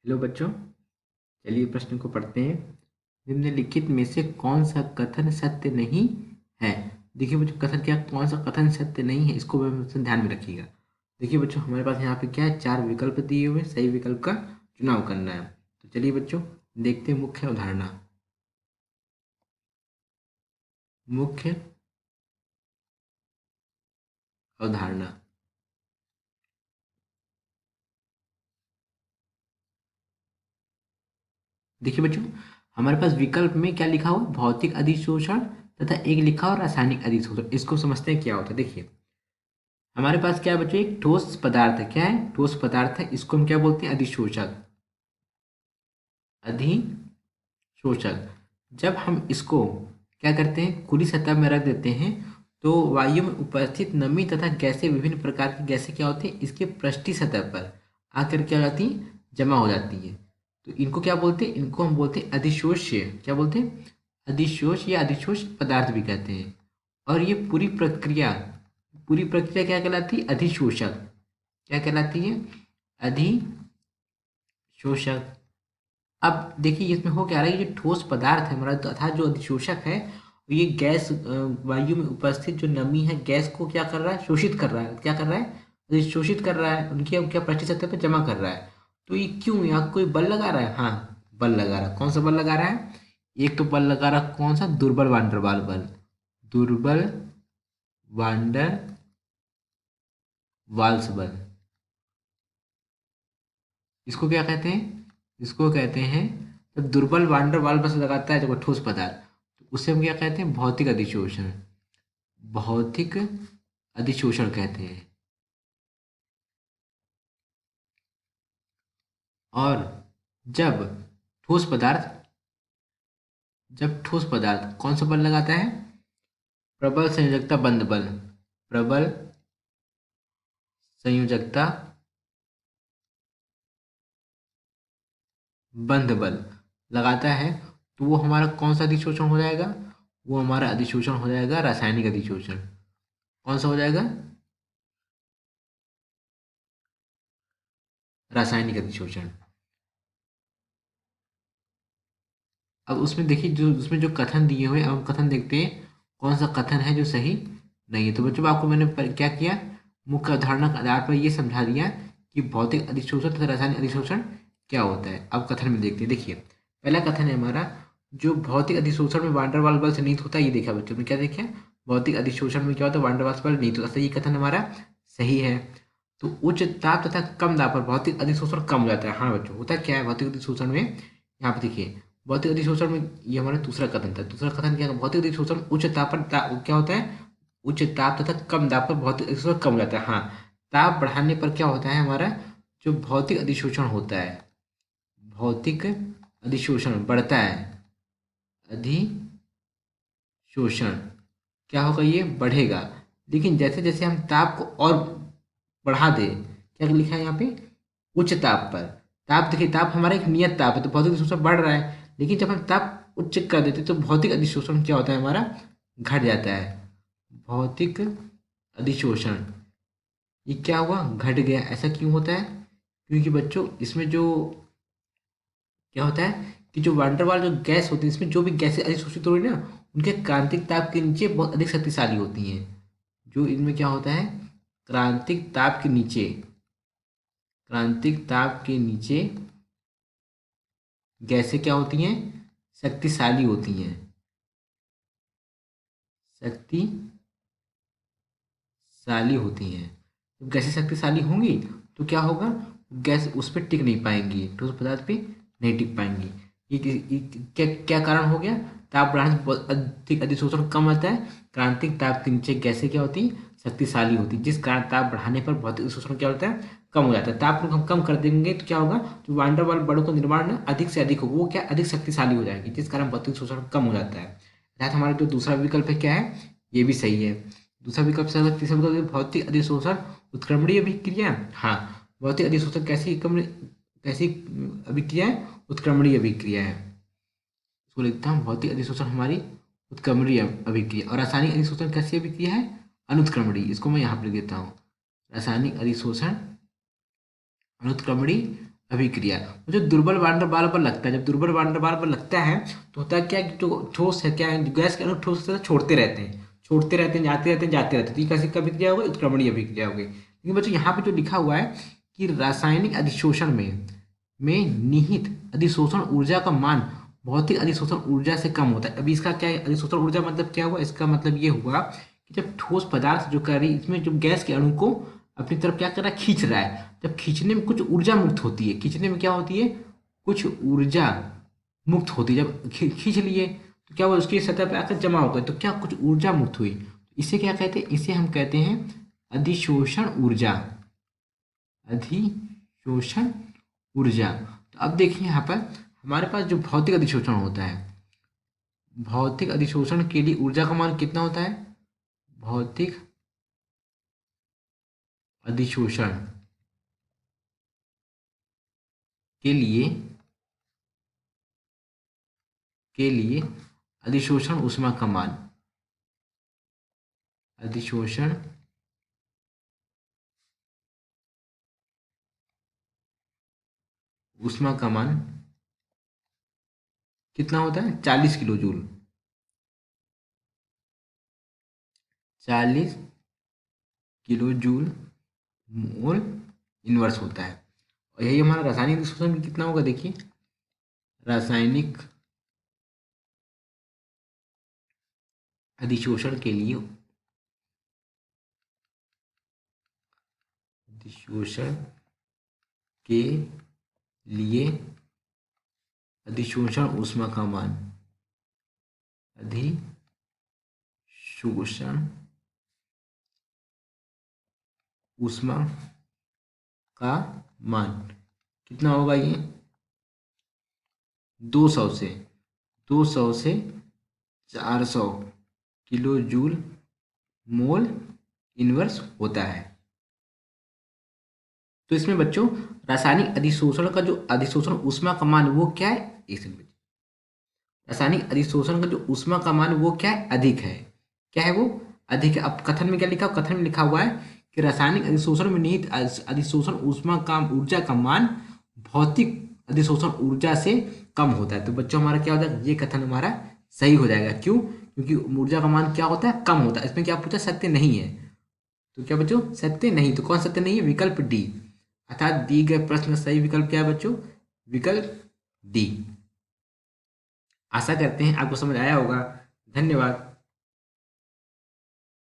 Hello बच्चों, चलिए प्रश्न को पढ़ते हैं। निम्नलिखित में से कौन सा कथन सत्य नहीं है। देखिए बच्चों, कथन क्या, कौन सा कथन सत्य नहीं है, इसको बच्चों ध्यान में रखिएगा। देखिए बच्चों, हमारे पास यहाँ पे क्या है, 4 विकल्प दिए हुए, सही विकल्प का चुनाव करना है। तो चलिए बच्चों, देखते हैं मुख्य अवधारणा। मुख्य अवधारणा। देखिए बच्चों, हमारे पास विकल्प में क्या लिखा हुआ, भौतिक अधिशोषण तथा एक लिखा हुआ रासायनिक अधिशोषण। इसको समझते हैं क्या होता है। देखिए हमारे पास क्या है बच्चों, एक ठोस पदार्थ है। क्या है, ठोस पदार्थ है। इसको हम क्या बोलते हैं, अधिशोषक। अधिशोषक। जब हम इसको क्या करते हैं, खुली सतह में रख देते हैं, तो वायु में उपस्थित नमी तथा गैसें, विभिन्न प्रकार की गैसें क्या होती हैं, इसके पृष्ठीय सतह पर आकर क्या हो जाती हैं, जमा हो जाती हैं। तो इनको क्या बोलते हैं, इनको हम बोलते हैं अधिशोष्य। क्या बोलते हैं, अधिशोष या अधिशोष पदार्थ भी कहते हैं। और ये पूरी प्रक्रिया क्या कहलाती है, अधिशोषक। क्या कहलाती है, अधिशोषक। अब देखिए इसमें हो क्या रहा है, ये जो ठोस पदार्थ है हमारा तथा जो अधिशोषक है, ये गैस वायु में उपस्थित जो नमी है, गैस को क्या कर रहा है, शोषित कर रहा है। क्या कर रहा है, अधिशोषित कर रहा है, उनकी अब क्या पृष्ठीय सतह पर जमा कर रहा है। तो ये क्यों, यहाँ कोई बल लगा रहा है, हाँ बल लगा रहा है। कौन सा बल लगा रहा है, एक तो बल लगा रहा है, कौन सा, दुर्बल वांडरवाल बल। दुर्बल वांडर वाल्स बल। इसको क्या कहते हैं, इसको कहते हैं, जब दुर्बल वांडर वाल बस लगाता है जब ठोस पदार्थ, तो उसे हम क्या कहते हैं, भौतिक अधिशोषण। भौतिक अधिशोषण कहते हैं। और जब ठोस पदार्थ ठोस पदार्थ कौन सा बल लगाता है, प्रबल संयोजकता बंध बल। प्रबल संयोजकता बंध बल लगाता है, तो वो हमारा कौन सा अधिशोषण हो जाएगा, वो हमारा अधिशोषण हो जाएगा रासायनिक अधिशोषण। कौन सा हो जाएगा, रासायनिक अधिशोषण। अब उसमें देखिए, जो उसमें जो कथन दिए हुए हैं, अब हम कथन देखते हैं कौन सा कथन है जो सही नहीं है। तो बच्चों आपको मैंने क्या किया, मुख्य अवधारणा के आधार पर ये समझा दिया कि भौतिक अधिशोषण तथा रासायनिक अधिशोषण क्या होता है। अब कथन में देखते हैं। देखिए पहला कथन है हमारा, जो भौतिक अधिशोषण में वांडर वाल बल से निहित होता है, ये देखा बच्चों ने, क्या देखा, भौतिक अधिशोषण में क्या होता है, वांडर वाल बल निहित होता है। ये कथन हमारा सही है। तो उच्च ताप तथा कम दाब पर भौतिक अधिशोषण कम हो जाता है। हाँ बच्चों, होता क्या है भौतिक अधिशोषण में, यहाँ पे देखिए भौतिक अधिशोषण में, ये हमारा दूसरा कथन था। दूसरा कथन क्या है, भौतिक अधिशोषण उच्च ताप पर क्या होता है, उच्च ताप तथा कम दाब पर भौतिक अधिशोषण कम हो जाता है। हाँ, ताप बढ़ाने पर क्या होता है हमारा, जो भौतिक अधिशोषण होता है, भौतिक अधिशोषण बढ़ता है। अधिशोषण क्या होगा, ये बढ़ेगा। लेकिन जैसे जैसे हम ताप को और बढ़ा दें, क्या लिखा है यहाँ पे, उच्च ताप पर। ताप देखिए, ताप हमारा एक नियत ताप है, तो भौतिक अधिशोषण बढ़ रहा है। लेकिन जब हम ताप उच्च कर देते हैं, तो भौतिक अधिशोषण क्या होता है हमारा, घट जाता है। भौतिक अधिशोषण ये क्या हुआ, घट गया। ऐसा क्यों होता है, क्योंकि बच्चों इसमें जो क्या होता है कि जो वांडरवाल जो गैस होती है, इसमें जो भी गैसें अधिशोषित हो रही है ना, उनके क्रांतिक ताप के नीचे बहुत अधिक शक्तिशाली होती हैं। जो इनमें क्या होता है, क्रांतिक ताप के नीचे, क्रांतिक ताप के नीचे गैसें क्या होती हैं, शक्तिशाली होती हैं। शक्तिशाली होती हैं। जब गैसें शक्तिशाली होंगी, तो क्या होगा, गैस उस पर टिक नहीं पाएंगी, ठोस पदार्थ पे नहीं टिक पाएंगी। ये क्या क्या कारण हो गया, ताप बढ़ाने से बहुत अधिक अधिशोषण कम आता है। क्रांतिक ताप के नीचे गैसें क्या होती हैं, शक्तिशाली होती है, जिस कारण ताप बढ़ाने पर भौतिक अधिशोषण क्या होता है, कम हो जाता है। ताप को हम कम कर देंगे तो क्या होगा, जो वांडर वाल बड़ों का निर्माण ना अधिक से अधिक होगा, वो क्या अधिक शक्तिशाली हो जाएगी, जिस कारण भौतिक शोषण कम हो जाता है। अर्थात हमारा जो दूसरा विकल्प है क्या है, ये भी सही है। दूसरा विकल्प सही है। तीसरा विकल्प है भौतिक अधिशोषण उत्क्रमणीय अभिक्रिया। हाँ, भौतिक अधिशोषण कैसी अभिक्रिया है, उत्क्रमणीय अभिक्रिया है। इसको लिखता हूँ, भौतिक अधिशोषण हमारी उत्क्रमणीय अभिक्रिया। और रासायनिक अधिशोषण कैसी अभिक्रिया है, अनुत्क्रमणीय। इसको मैं यहाँ पर लिख देता हूँ, रासायनिक अधिशोषण अनुत्क्रमणीय अभिक्रिया। जो दुर्बल बार बार बार लगता है, जब दुर्बल बार बार बार लगता है तो होता है क्या कि जो ठोस है, क्या है, गैस के अणु ठोस से छोड़ते रहते हैं, छोड़ते रहते हैं, जाते रहते हैं, जाते रहते हैं, तो ये कैसी अभिक्रिया हो गई? उत्क्रमणीय अभिक्रिया हो गई। लेकिन बच्चों यहाँ पे जो लिखा हुआ है कि रासायनिक अधिशोषण में निहित अधिशोषण ऊर्जा का मान भौतिक अधिशोषण ऊर्जा से कम होता है। अभी इसका क्या है, अधिशोषण ऊर्जा मतलब क्या हुआ? इसका मतलब ये हुआ कि जब ठोस पदार्थ जो कर रही, इसमें जो गैस के अणु को अपनी तरफ क्या कर रहा है? खींच रहा है। जब खींचने में कुछ ऊर्जा मुक्त होती है, खींचने में क्या होती है? कुछ ऊर्जा मुक्त होती है। जब खींच लिए तो क्या हुआ? उसकी सतह पर आकर जमा हो गई, तो क्या कुछ ऊर्जा मुक्त हुई। इसे क्या कहते हैं? इसे हम कहते हैं अधिशोषण ऊर्जा। अधिशोषण ऊर्जा। तो अब देखिए यहाँ पर हमारे पास जो भौतिक अधिशोषण होता है, भौतिक अधिशोषण के लिए ऊर्जा का मान कितना होता है? भौतिक अधिशोषण के लिए अधिशोषण ऊष्मा का मान, अधिशोषण ऊष्मा का मान कितना होता है? 40 kilo joule. 40 kilo joule mole inverse होता है। और यही हमारा रासायनिक अधिशोषण भी कितना होगा? देखिए, रासायनिक अधिशोषण के लिए, अधिशोषण के लिए अधिशोषण ऊष्मा का मान, अधिशोषण ऊष्मा का मान कितना होगा? ये 200 से 400 किलो जूल मोल इनवर्स होता है। तो इसमें बच्चों रासायनिक अधिशोषण का जो अधिशोषण ऊष्मा का मान वो क्या है? एक सेकंड, रासायनिक अधिशोषण का जो ऊष्मा का मान वो क्या है? अधिक है। क्या है वो? अधिक है। अब कथन में क्या लिखा? कथन में लिखा हुआ है कि रासायनिक अधिशोषण में निहित अधिशोषण ऊष्मा का ऊर्जा का मान भौतिक अधिशोषण ऊर्जा से कम होता है। तो बच्चों हमारा क्या होता है? ये कथन हमारा सही हो जाएगा। क्यों? क्योंकि ऊर्जा का मान क्या होता है? कम होता है। इसमें क्या पूछा? सत्य नहीं है। तो क्या बच्चों? सत्य नहीं। तो कौन सत्य नहीं है? विकल्प डी। अर्थात दिए गए प्रश्न का सही विकल्प क्या है बच्चों? विकल्प डी। आशा करते हैं आपको समझ आया होगा। धन्यवाद।